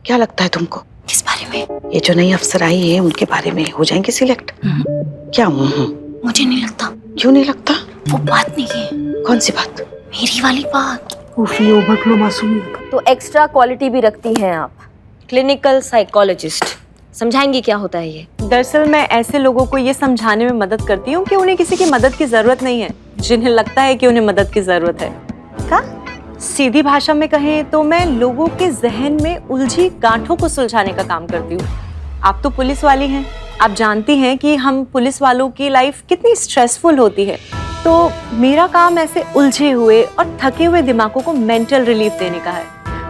क्या लगता है तुमको? किस बारे में? ये जो नई अफसर आई है उनके बारे में हो जाएंगे सिलेक्ट? क्या? मुझे नहीं लगता। क्यों नहीं लगता? वो बात नहीं है। कौन सी बात? मेरी वाली बात। तो एक्स्ट्रा क्वालिटी भी रखती हैं आप, क्लिनिकल साइकोलॉजिस्ट। समझाएंगी क्या होता है ये? दरअसल मैं ऐसे लोगों को ये समझाने में मदद करती हूँ कि उन्हें किसी की मदद की जरूरत नहीं है, जिन्हें लगता है कि उन्हें मदद की जरूरत है। क्या? सीधी भाषा में कहें तो मैं लोगों के जहन में उलझी गांठों को सुलझाने का काम करती हूँ। आप तो पुलिस वाली हैं, आप जानती हैं कि हम पुलिस वालों की लाइफ कितनी स्ट्रेसफुल होती है। तो मेरा काम ऐसे उलझे हुए और थके हुए दिमागों को मेंटल रिलीफ देने का है,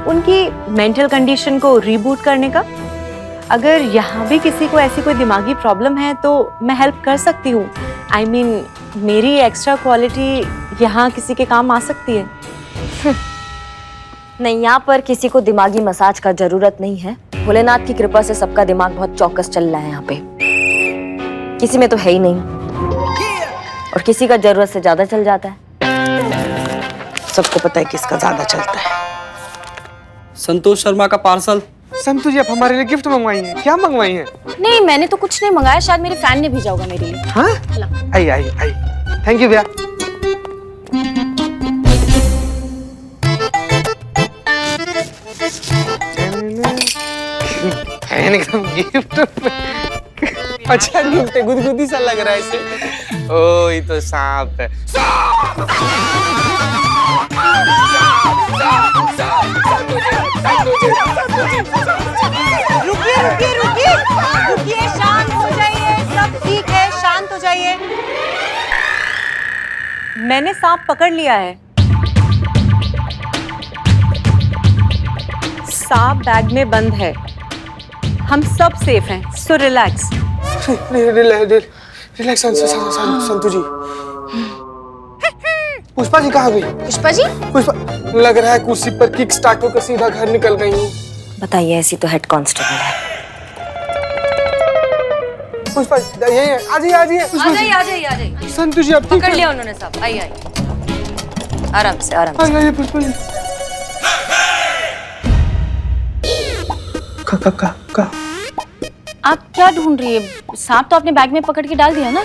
उनकी मेंटल कंडीशन को रीबूट करने का। अगर यहाँ भी किसी को ऐसी कोई दिमागी प्रॉब्लम है तो मैं हेल्प कर सकती हूँ। I mean, मेरी एक्स्ट्रा क्वालिटी यहाँ किसी के काम आ सकती है। नहीं, यहाँ पर किसी को दिमागी मसाज का जरूरत नहीं है। भोलेनाथ की कृपा से सबका दिमाग बहुत चौकस चल रहा है यहाँ पे। किसी में तो है ही नहीं, और किसी का जरूरत से ज्यादा चल जाता है। सबको पता है किसका ज्यादा चलता है। संतोष शर्मा का पार्सल। संतु जी, आप हमारे लिए गिफ्ट मंगवाई हैं? क्या मंगवाई हैं? नहीं, मैंने तो कुछ नहीं मंगाया, शायद मेरी फैन ने भेजा होगा मेरे लिए। हाँ? आई आई आई, थैंक यू भैया। गिफ्ट अच्छा गिफ्ट है, गुदगुदी सा लग रहा है इसे। ओ, ये तो सांप है। रुकिए रुकिए रुकिए रुकिए, शांत हो जाइए, सब ठीक है, शांत हो जाइए। मैंने सांप पकड़ लिया है। सांप बैग में बंद है, हम सब सेफ हैं, सो रिलैक्स। रिलैक्स संतु जी। पुष्पा जी कहाँ गई? पुष्पा जी? पुष्पा, लग रहा है कुर्सी पर किक स्टार्ट होकर सीधा घर निकल गई हूँ। बताइए, ऐसी तो हेड कांस्टेबल है। पुष्पा यही है, आ जाइए आ जाइए। आ जाइए। संतु जी आप पकड़ लिया उन्होंने सब। आइए आराम से आराम से। आइए पुष्पा जी। का आप क्या ढूंढ रही है? सांप तो आपने बैग में पकड़ के डाल दिया ना।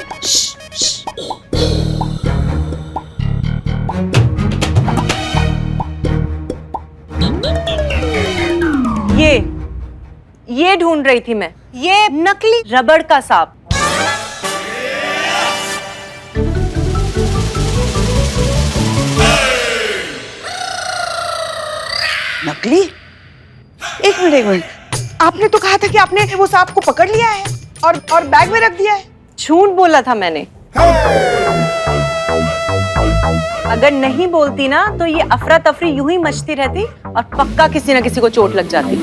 ये ढूंढ रही थी मैं, ये नकली रबड़ का सांप। नकली? एक मिनट, आपने तो कहा था कि आपने वो सांप को पकड़ लिया है और बैग में रख दिया है। झूठ बोला था मैंने। अगर नहीं बोलती ना तो ये अफरा तफरी यूं ही मचती रहती और पक्का किसी न किसी को चोट लग जाती।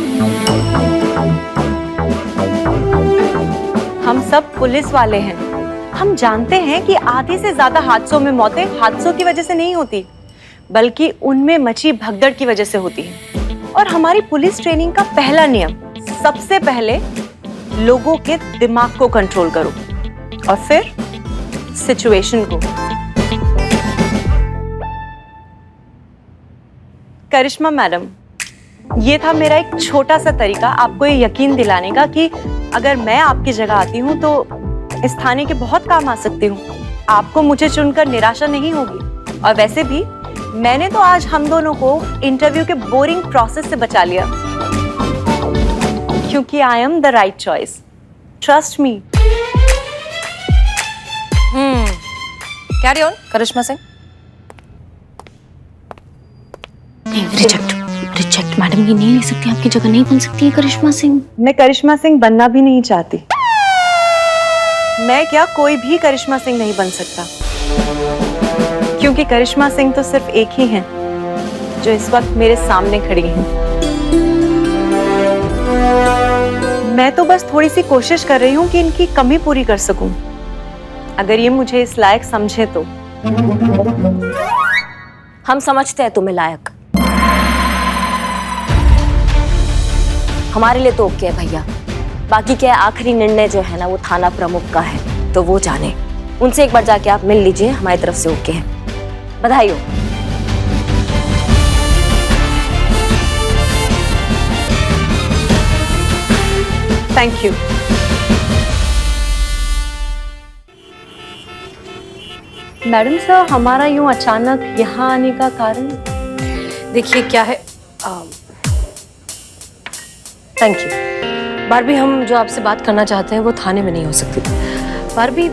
हम सब पुलिस वाले हैं, हम जानते हैं कि आधे से ज्यादा हादसों में मौतें हादसों की वजह से नहीं होती, बल्कि उनमें मची भगदड़ की वजह से होती है। और हमारी पुलिस ट्रेनिंग का पहला नियम, सबसे पहले लोगों के दिमाग को कंट्रोल करो और फिर सिचुएशन को। करिश्मा मैडम, ये था मेरा एक छोटा सा तरीका आपको ये यकीन दिलाने का कि अगर मैं आपकी जगह आती हूँ तो इस थाने के बहुत काम आ सकती हूँ। आपको मुझे चुनकर निराशा नहीं होगी। और वैसे भी मैंने तो आज हम दोनों को इंटरव्यू के बोरिंग प्रोसेस से बचा लिया, क्योंकि I am the right choice. Trust me. Carry on Karishma Singh. Reject madam, ये नहीं ले सकती, आपकी जगह नहीं बन सकती है करिश्मा सिंह। मैं करिश्मा सिंह बनना भी नहीं चाहती। मैं क्या, कोई भी करिश्मा सिंह नहीं बन सकता, क्योंकि करिश्मा सिंह तो सिर्फ एक ही हैं जो इस वक्त मेरे सामने खड़ी हैं। मैं तो बस थोड़ी सी कोशिश कर रही हूँ कि इनकी कमी पूरी कर सकूं। अगर ये मुझे इस लायक समझे तो। हम समझते हैं तुम्हें लायक। हमारे लिए तो ओके है भैया। बाकी क्या है, आखिरी निर्णय जो है ना वो थाना प्रमुख का है, तो वो जाने। उनसे एक बार जाके आप मिल लीजिए, हमारी तरफ से ओके है। बधाई हो। Thank you. मैडम सर, हमारा यूं अचानक यहाँ आने का कारण? देखिए क्या है, थैंक यू बारबी, हम जो आपसे बात करना चाहते हैं वो थाने में नहीं हो सकती। बारबी,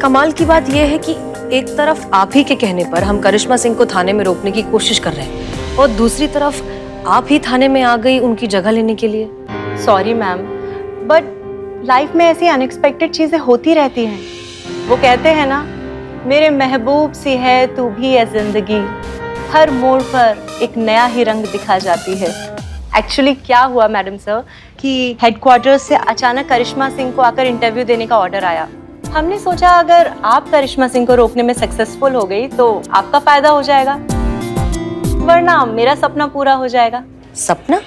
कमाल की बात यह है कि एक तरफ आप ही के कहने पर हम करिश्मा सिंह को थाने में रोकने की कोशिश कर रहे हैं और दूसरी तरफ आप ही थाने में आ गई उनकी जगह लेने के लिए। सॉरी मैम, बट लाइफ में ऐसी अनएक्सपेक्टेड चीजें होती रहती हैं। वो कहते हैं ना, मेरे महबूब सी है तू भी है जिंदगी, हर मोड़ पर एक नया ही रंग दिखा जाती है। एक्चुअली क्या हुआ मैडम सर कि हेडक्वार्टर्स से अचानक करिश्मा सिंह को आकर इंटरव्यू देने का ऑर्डर आया। हमने सोचा अगर आप करिश्मा सिंह को रोकने में सक्सेसफुल हो गई तो आपका फायदा हो जाएगा, वरना मेरा सपना पूरा हो जाएगा। सपना?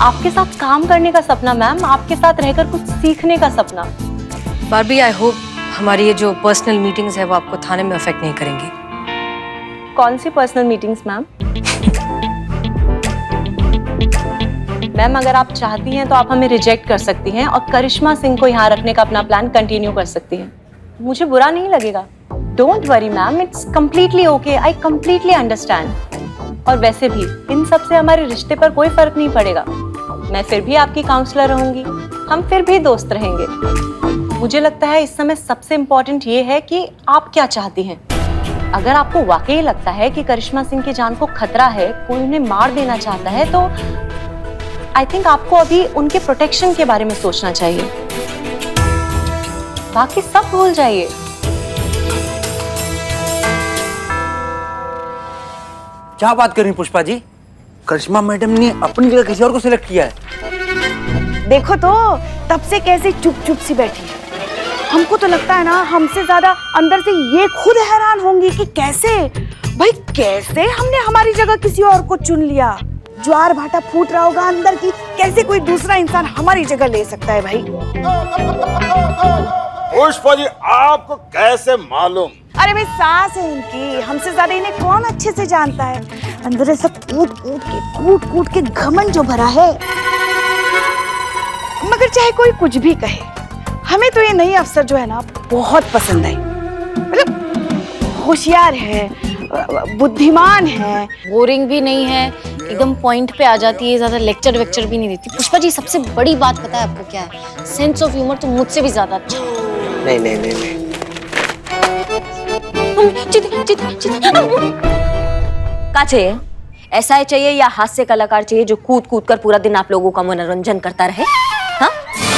आपके साथ काम करने का सपना मैम, आपके साथ रहकर कुछ सीखने का सपना। बारबी, आई होप हमारी ये जो पर्सनल मीटिंग्स है वो आपको थाने में अफेक्ट नहीं करेंगी। कौन सी पर्सनल मीटिंग्स मैम? मैम, अगर आप चाहती हैं तो आप हमें रिजेक्ट कर सकती हैं और करिश्मा सिंह को यहाँ रखने का अपना प्लान कंटिन्यू कर सकती हैं। मुझे बुरा नहीं लगेगा। Don't worry ma'am, it's completely okay, I completely understand. और वैसे भी इन सब से हमारे रिश्ते पर कोई फर्क नहीं पड़ेगा। मैं फिर भी आपकी काउंसलर रहूंगी, हम फिर भी दोस्त रहेंगे। मुझे लगता है इस समय सबसे इम्पोर्टेंट ये है कि आप क्या चाहती हैं। अगर आपको वाकई लगता है कि करिश्मा सिंह की जान को खतरा है, कोई उन्हें मार देना चाहता है, तो आई थिंक आपको अभी उनके प्रोटेक्शन के बारे में सोचना चाहिए। बाकी सब भूल जाइए। क्या बात कर रही पुष्पा जी? करिश्मा मैडम ने अपनी जगह किसी और को सिलेक्ट किया है। देखो तो तब से कैसे चुप चुप सी बैठी है। हमको तो लगता है ना हमसे ज्यादा अंदर से ये खुद हैरान होंगी कि कैसे कैसे हमने हमारी जगह किसी और को चुन लिया। ज्वार भाटा फूट रहा होगा अंदर की, कैसे कोई दूसरा इंसान हमारी जगह ले सकता है भाई। पुष्पा जी, आपको कैसे मालूम? अरे भाई, सास है इनकी, हमसे ज्यादा इन्हें कौन अच्छे से जानता है। अंदर ऐसा कूट कूट के घमंड जो भरा है। मगर चाहे कोई कुछ भी कहे, हमें तो ये नई अफसर जो है ना बहुत पसंद आई। मतलब होशियार है, बुद्धिमान है, बोरिंग भी नहीं है, एकदम पॉइंट पे आ जाती है, ज्यादा लेक्चर वेक्चर भी नहीं देती। पुष्पा जी, सबसे बड़ी बात पता है आपको क्या है? सेंस ऑफ ह्यूमर तो मुझसे भी ज्यादा अच्छा। नहीं नहीं नहीं नहीं, क्या चाहिए? ऐसा चाहिए या हास्य कलाकार चाहिए जो कूद कूद कर पूरा दिन आप लोगों का मनोरंजन करता रहे? हाँ,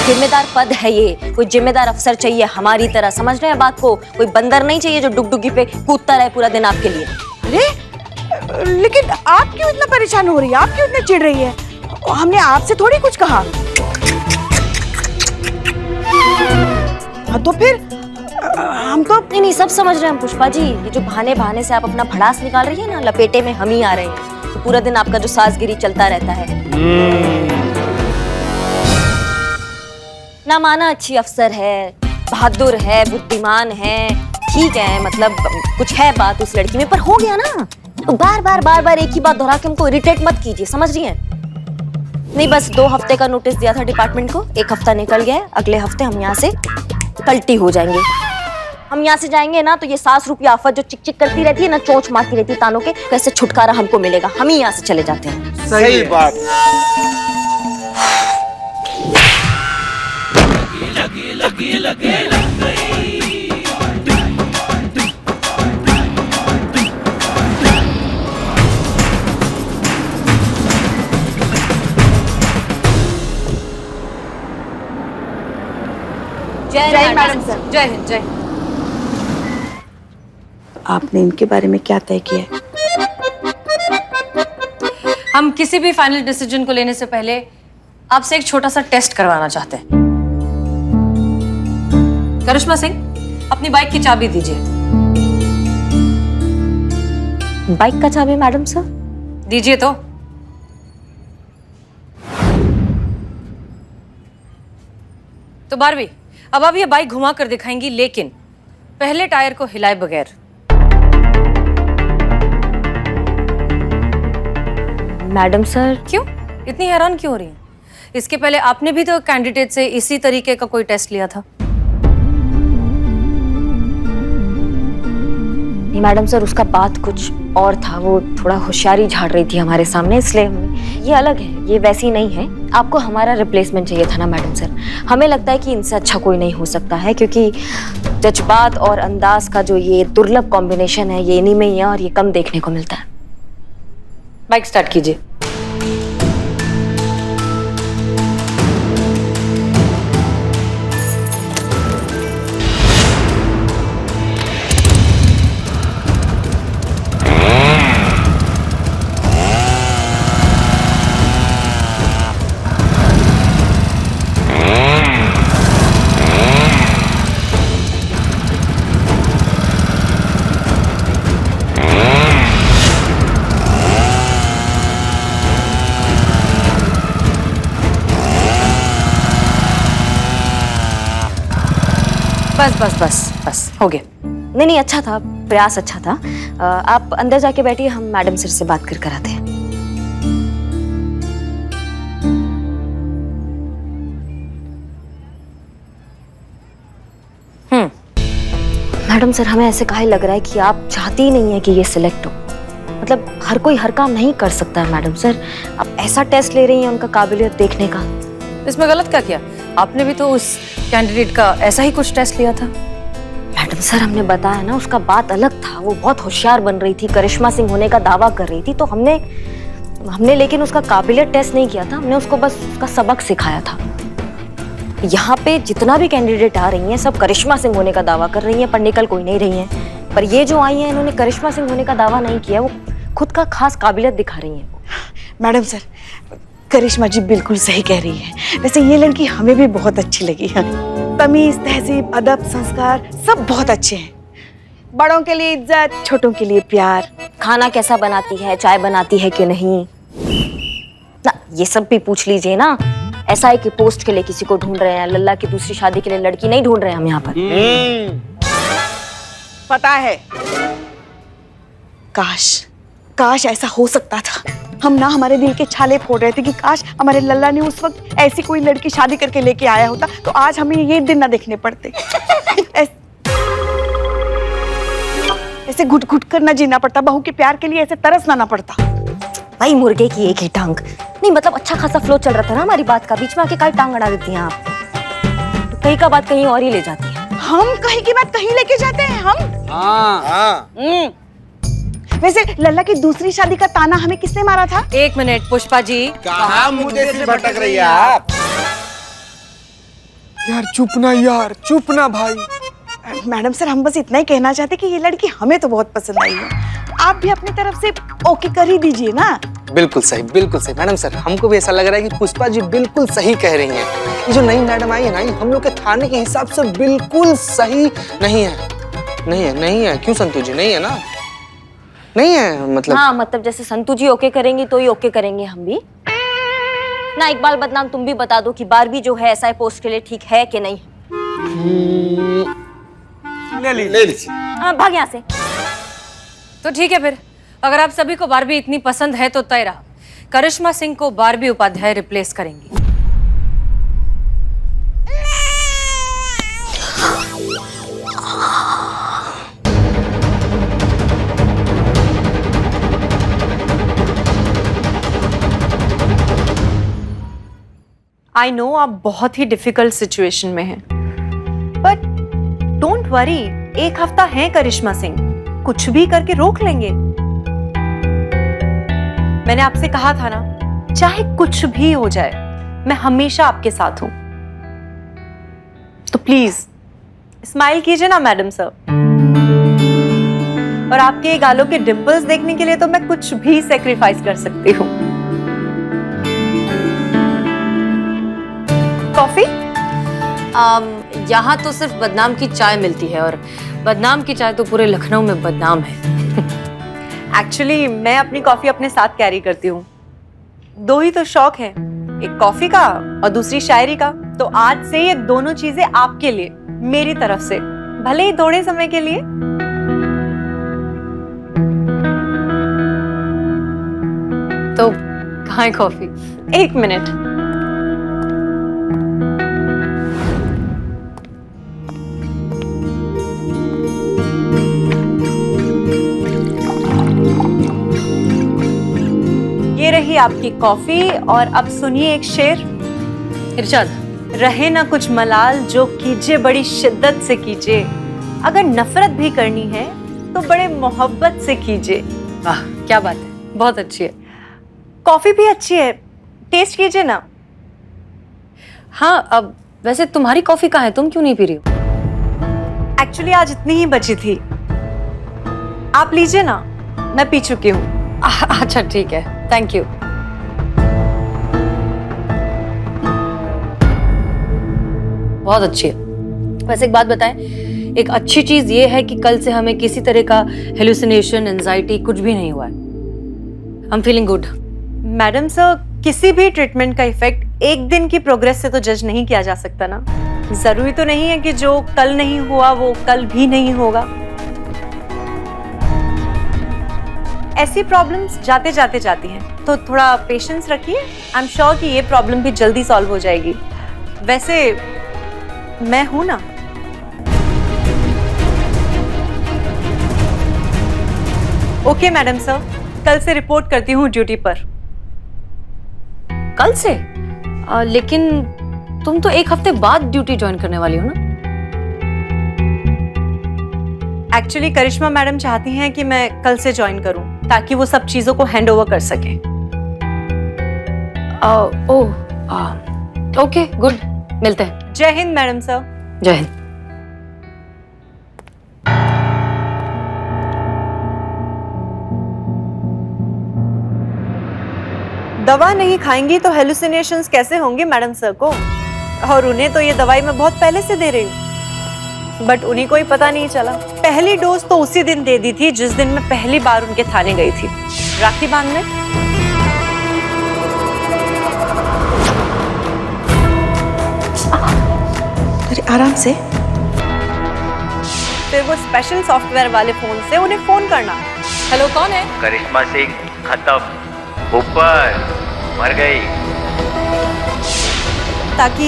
जिम्मेदार पद है ये, कोई जिम्मेदार अफसर चाहिए हमारी तरह, समझ रहे हैं बात को? कोई बंदर नहीं चाहिए जो डुगडुगी पे कूदता रहे पूरा दिन आपके लिए। अरे लेकिन आप क्यों इतना परेशान हो रही है? आप क्यों इतना चिढ़ रही है? हमने आपसे थोड़ी कुछ कहा। तो फिर हम तो नहीं सब समझ रहे हैं पुष्पा जी। ये जो बहाने बहाने से आप अपना भड़ास निकाल रही है ना, लपेटे में हम ही आ रहे हैं। तो पूरा दिन आपका जो सासगिरी चलता रहता है। ना माना अच्छी अफसर है, बहादुर है, बुद्धिमान है, ठीक है, मतलब कुछ है बात उस लड़की में, पर हो गया ना। तो बार बार एक ही बात दोहरा के हमको इरिटेट मत कीजिए, समझ रही हैं? नहीं, बस 2 हफ्ते का नोटिस दिया था डिपार्टमेंट को, 1 हफ्ता निकल गया है। अगले हफ्ते हम यहाँ से कल्टी हो जाएंगे। हम यहाँ से जाएंगे ना तो ये सास रूपी आफत जो चिक चिक करती रहती है ना, चोंच मारती रहती है तानों के, कैसे छुटकारा हमको मिलेगा? हम ही यहाँ से चले जाते हैं। सही बात। जय मैडम सर। जय हिंद। जय। आपने इनके बारे में क्या तय किया है? हम किसी भी फाइनल डिसीजन को लेने से पहले आपसे एक छोटा सा टेस्ट करवाना चाहते हैं। करिश्मा सिंह, अपनी बाइक की चाबी दीजिए। बाइक का चाबी मैडम सर? दीजिए तो। तो बारवी, अब आप ये बाइक घुमा कर दिखाएंगी, लेकिन पहले टायर को हिलाए बगैर। Madam sir. क्यों इतनी हैरान क्यों हो रही हैं? इसके पहले आपने भी तो कैंडिडेट से इसी तरीके का कोई टेस्ट लिया था। नहीं मैडम सर, उसका बात कुछ और था। वो थोड़ा होशियारी झाड़ रही थी हमारे सामने, इसलिए ये अलग है, ये वैसी नहीं है। आपको हमारा रिप्लेसमेंट चाहिए था ना मैडम सर। हमें लगता है कि इनसे अच्छा कोई नहीं हो सकता है, क्योंकि जज्बात और अंदाज का जो ये दुर्लभ कॉम्बिनेशन है, ये इन्हीं में ही है और ये कम देखने को मिलता है। बाइक स्टार्ट कीजिए। बस हो गया। नहीं, अच्छा था, प्रयास अच्छा था। आप अंदर जाके बैठिए, हम मैडम सर से बात कर कर आते हैं। मैडम सर, हमें ऐसे काहे लग रहा है कि आप चाहती ही नहीं है कि ये सिलेक्ट हो। मतलब हर कोई हर काम नहीं कर सकता है मैडम सर। आप ऐसा टेस्ट ले रही हैं उनका काबिलियत देखने का। इसमें गलत क्या किया? आपने भी तो उस कैंडिडेट का ऐसा ही कुछ टेस्ट लिया था। मैडम सर, हमने बताया ना, उसका बात अलग था। वो बहुत होशियार बन रही थी, करिश्मा सिंह होने का दावा कर रही थी, तो हमने लेकिन उसका काबिलियत टेस्ट नहीं किया था। हमने उसको बस उसका सबक सिखाया था। यहाँ पे जितना भी कैंडिडेट आ रही हैं, सब करिश्मा सिंह होने का दावा कर रही हैं, पर निकल कोई नहीं रही हैं। पर ये जो आई हैं, इन्होंने करिश्मा सिंह होने का दावा नहीं किया, वो खुद का खास काबिलियत दिखा रही हैं। मैडम सर, करिश्मा जी बिल्कुल सही कह रही है। वैसे ये लड़की हमें भी बहुत अच्छी लगी है। तमीज, तहजीब, अदब, संस्कार सब बहुत अच्छे हैं। बड़ों के लिए इज्जत, छोटों के लिए प्यार। खाना कैसा बनाती है, चाय बनाती है कि नहीं, ना ये सब भी पूछ लीजिए ना। SI के पोस्ट के लिए किसी को ढूंढ रहे हैं, लल्ला की दूसरी शादी के लिए लड़की नहीं ढूंढ रहे हैं हम यहाँ पर। पता है, काश ऐसा हो सकता था। हम ना हमारे दिल के छाले फोड़ रहे थे कि काश हमारे लल्ला ने उस वक्त ऐसी कोई लड़की शादी करके लेके आया होता, तो आज हमें ये दिन ना देखने पड़ते। ऐसे घुट घुट कर ना जीना पड़ता, बहू के प्यार के लिए ऐसे तरसना ना पड़ता। भाई मुर्गे की एक ही टांग नहीं, मतलब अच्छा खासा फ्लो चल रहा था ना हमारी बात का, बीच में आके काई टांग अड़ा देती हैं आप। तो कहीं का बात कहीं और ही ले जाती है। हम कहीं की बात कहीं लेके जाते हैं हम। हाँ। वैसे लल्ला की दूसरी शादी का ताना हमें किसने मारा था? 1 मिनट पुष्पा जी, कहाँ मुझे से भटक रही है आप? यार चुप ना भाई। मैडम सर, हम बस इतना ही कहना चाहते कि ये लड़की हमें तो बहुत पसंद आई है। आप भी अपनी तरफ से ओके कर ही दीजिए ना। बिल्कुल सही मैडम सर, हमको भी ऐसा लग रहा है कि पुष्पा जी बिल्कुल सही कह रही हैं। ये जो नई मैडम आई है ना, ये हम लोग के थाने के हिसाब से बिल्कुल सही नहीं है। क्यों संतू जी, नहीं है ना? नहीं है मतलब? हाँ, मतलब जैसे संतू जी ओके करेंगी तो ही ओके करेंगे हम भी ना। इकबाल बदनाम, तुम भी बता दो कि बारबी जो है SI पोस्ट के लिए ठीक है कि नहीं। ले लीजिए। भाग यहाँ से। तो ठीक है फिर, अगर आप सभी को बारबी इतनी पसंद है तो तय रहा, करिश्मा सिंह को बारबी उपाध्याय रिप्लेस करेंगी। आई नो आप बहुत ही डिफिकल्ट सिचुएशन में हैं, बट डोंट वरी, 1 हफ्ता है करिश्मा सिंह, कुछ भी करके रोक लेंगे। मैंने आपसे कहा था ना, चाहे कुछ भी हो जाए, मैं हमेशा आपके साथ हूं। तो प्लीज स्माइल कीजिए ना मैडम सर। और आपके गालों के डिंपल्स देखने के लिए तो मैं कुछ भी सैक्रिफाइस कर सकती हूँ। कॉफी? यहाँ तो सिर्फ बदनाम की चाय मिलती है, और बदनाम की चाय तो पूरे लखनऊ में बदनाम है। एक्चुअली मैं अपनी कॉफी अपने साथ कैरी करती हूँ। 2 ही तो शौक हैं, एक कॉफी का और दूसरी शायरी का। तो आज से ये दोनों चीजें आपके लिए, मेरी तरफ से, भले ही थोड़े समय के लिए। तो कहाँ है कॉफी? 1 मिनट। आपकी कॉफी और अब सुनिए एक शेर। इरशाद। रहे ना कुछ मलाल, जो कीजिए बड़ी शिद्दत से कीजिए, अगर नफरत भी करनी है तो बड़े मोहब्बत से कीजिए। वाह क्या बात है, बहुत अच्छी है। कॉफी भी अच्छी है, टेस्ट कीजिए ना। हाँ, अब वैसे तुम्हारी कॉफी कहाँ है, तुम क्यों नहीं पी रही हो? एक्चुअली आज इतनी ही बची थी, आप लीजिए ना, मैं पी चुकी हूँ। अच्छा ठीक है, थैंक यू। बहुत अच्छी है। वैसे एक बात बताएं, एक अच्छी चीज ये है कि कल से हमें किसी तरह का हेलुसिनेशन, एंजाइटी कुछ भी नहीं हुआ है। I am feeling good. Madam sir, किसी भी ट्रीटमेंट का इफेक्ट एक दिन की प्रोग्रेस से तो जज नहीं किया जा सकता ना। जरूरी तो नहीं है कि जो कल नहीं हुआ वो कल भी नहीं होगा। ऐसी प्रॉब्लम्स जाते जाते जाती हैं, तो थोड़ा पेशेंस रखिए। आई एम श्योर कि ये प्रॉब्लम भी जल्दी सॉल्व हो जाएगी। वैसे मैं हूं ना। ओके मैडम सर, कल से रिपोर्ट करती हूँ ड्यूटी पर। कल से? लेकिन तुम तो एक हफ्ते बाद ड्यूटी ज्वाइन करने वाली हो ना? एक्चुअली करिश्मा मैडम चाहती हैं कि मैं कल से ज्वाइन करूं, ताकि वो सब चीजों को हैंड ओवर कर सकें। ओके गुड, मिलते हैं। जय हिंद मैडम सर। जय हिंद। दवा नहीं खाएंगी तो हेलुसिनेशंस कैसे होंगे मैडम सर को? और उन्हें तो ये दवाई मैं बहुत पहले से दे रही हूँ, बट उन्हें कोई पता नहीं चला। पहली डोज तो उसी दिन दे दी थी जिस दिन मैं पहली बार उनके थाने गई थी, राखी बांधने। अरे आराम से। फिर वो स्पेशल सॉफ्टवेयर वाले फोन से उन्हें फोन करना। हेलो, कौन है? करिश्मा सिंह खत्म, ऊपर मर गई। ताकि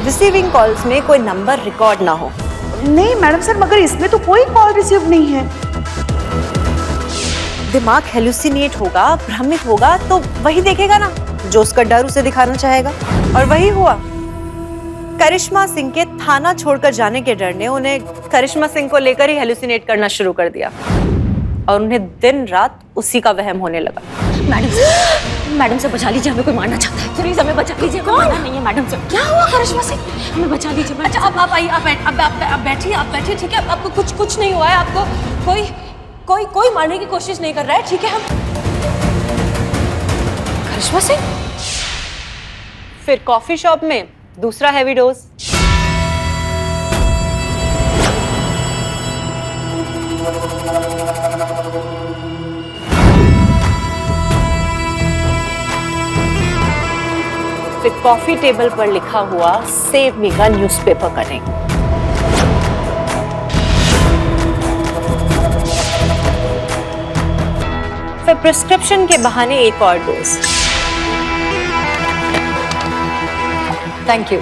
रिसीविंग कॉल्स में कोई नंबर रिकॉर्ड ना हो। नहीं मैडम सर, मगर इसमें तो कोई कॉल रिसीव नहीं है। दिमाग हेलुसिनेट होगा, भ्रमित होगा तो वही देखेगा ना जो उसका डर उसे दिखाना चाहेगा, और वही हुआ। करिश्मा सिंह के थाना छोड़कर जाने के डर ने उन्हें करिश्मा सिंह को लेकर ही हेलुसिनेट करना शुरू कर दिया, और उन्हें दिन रात उसी का वहम होने लगा। मैडम से बचा लीजिए, हमें कोई मारना चाहता है। प्लीज हमें बचा लीजिए। कौन? नहीं है मैडम से। क्या हुआ करिश्मा सिंह? हमें बचा लीजिए। अच्छा आप आइए, आप बैठिए, ठीक है? आपको कुछ नहीं हुआ है। आपको कोई मारने की कोशिश नहीं कर रहा है, ठीक है? हम करिश्मा सिंह। फिर कॉफी शॉप में दूसरा हैवी डोज। फिर कॉफी टेबल पर लिखा हुआ सेव मी का न्यूज़पेपर कटिंग। फिर प्रिस्क्रिप्शन के बहाने एक और डोज। Thank you.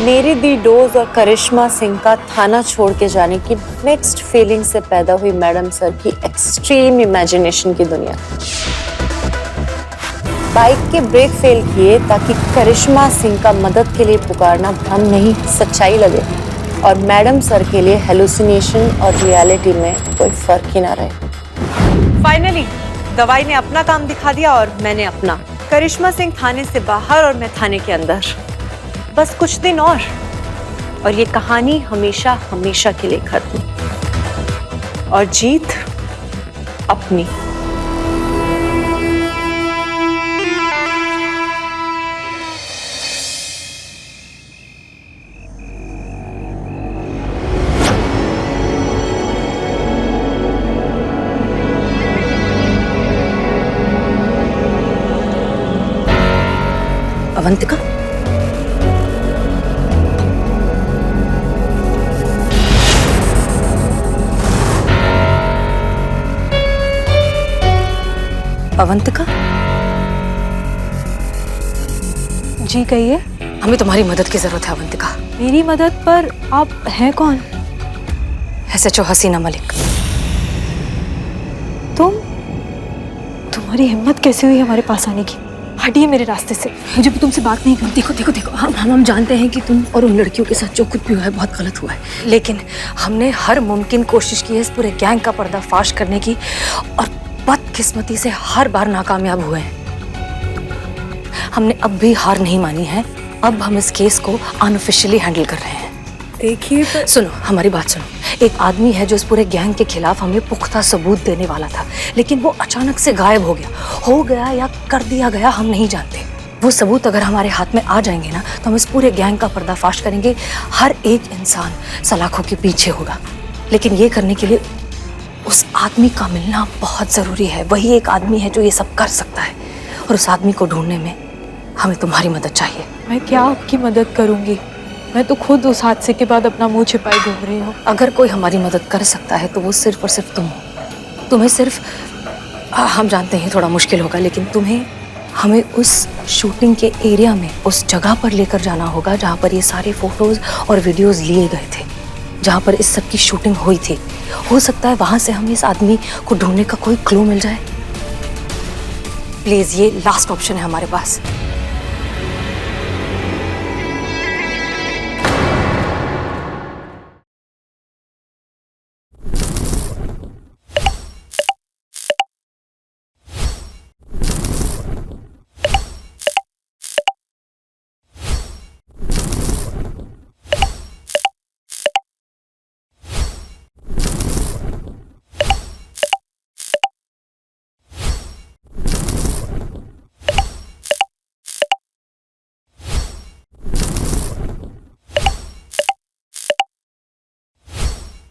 मेरी दी डोज और करिश्मा सिंह का थाना छोड़ के जाने की मिक्स्ड फीलिंग से पैदा हुई मैडम सर की एक्सट्रीम इमेजिनेशन की दुनिया। बाइक के ब्रेक फेल किए ताकि करिश्मा सिंह का मदद के लिए पुकारना भ्रम नहीं सच्चाई लगे, और मैडम सर के लिए हेलुसिनेशन और रियलिटी में कोई फर्क ही ना रहे। फाइनली दवाई ने अपना काम दिखा दिया और मैंने अपना। करिश्मा सिंह थाने से बाहर और मैं थाने के अंदर। बस कुछ दिन और ये कहानी हमेशा हमेशा के लिए खत्म, और जीत अपनी। अवंतिका, अवंतिका जी कहिए। हमें तुम्हारी मदद की जरूरत है अवंतिका। मेरी मदद? पर आप हैं कौन? SHO हसीना मलिक। तुम? तुम्हारी हिम्मत कैसे हुई हमारे पास आने की? हटिए मेरे रास्ते से, मुझे भी तुमसे बात नहीं करनी। देखो देखो देखो, हम जानते हैं कि तुम और उन लड़कियों के साथ जो कुछ भी हुआ है बहुत गलत हुआ है, लेकिन हमने हर मुमकिन कोशिश की है इस पूरे गैंग का पर्दाफाश करने की, और बदकिस्मती से हर बार नाकामयाब हुए हैं। हमने अब भी हार नहीं मानी है। अब हम इस केस को अनऑफिशियली हैंडल कर रहे हैं। देखिए सुनो, हमारी बात सुनो। एक आदमी है जो इस पूरे गैंग के खिलाफ हमें पुख्ता सबूत देने वाला था, लेकिन वो अचानक से गायब हो गया या कर दिया गया, हम नहीं जानते। वो सबूत अगर हमारे हाथ में आ जाएंगे ना, तो हम इस पूरे गैंग का पर्दाफाश करेंगे। हर एक इंसान सलाखों के पीछे होगा, लेकिन ये करने के लिए उस आदमी का मिलना बहुत जरूरी है। वही एक आदमी है जो ये सब कर सकता है, और उस आदमी को ढूंढने में हमें तुम्हारी मदद चाहिए। मैं क्या आपकी मदद करूंगी? मैं तो खुद उस हादसे के बाद अपना मुंह छिपाए घूम रही हूँ। अगर कोई हमारी मदद कर सकता है तो वो सिर्फ और सिर्फ तुम हो। तुम्हें सिर्फ हम जानते हैं थोड़ा मुश्किल होगा, लेकिन तुम्हें हमें उस शूटिंग के एरिया में, उस जगह पर लेकर जाना होगा जहाँ पर ये सारे फोटोज और वीडियोज लिए गए थे, जहाँ पर इस सब की शूटिंग हुई थी। हो सकता है वहाँ से हमें इस आदमी को ढूंढने का कोई क्लू मिल जाए। प्लीज, ये लास्ट ऑप्शन है हमारे पास।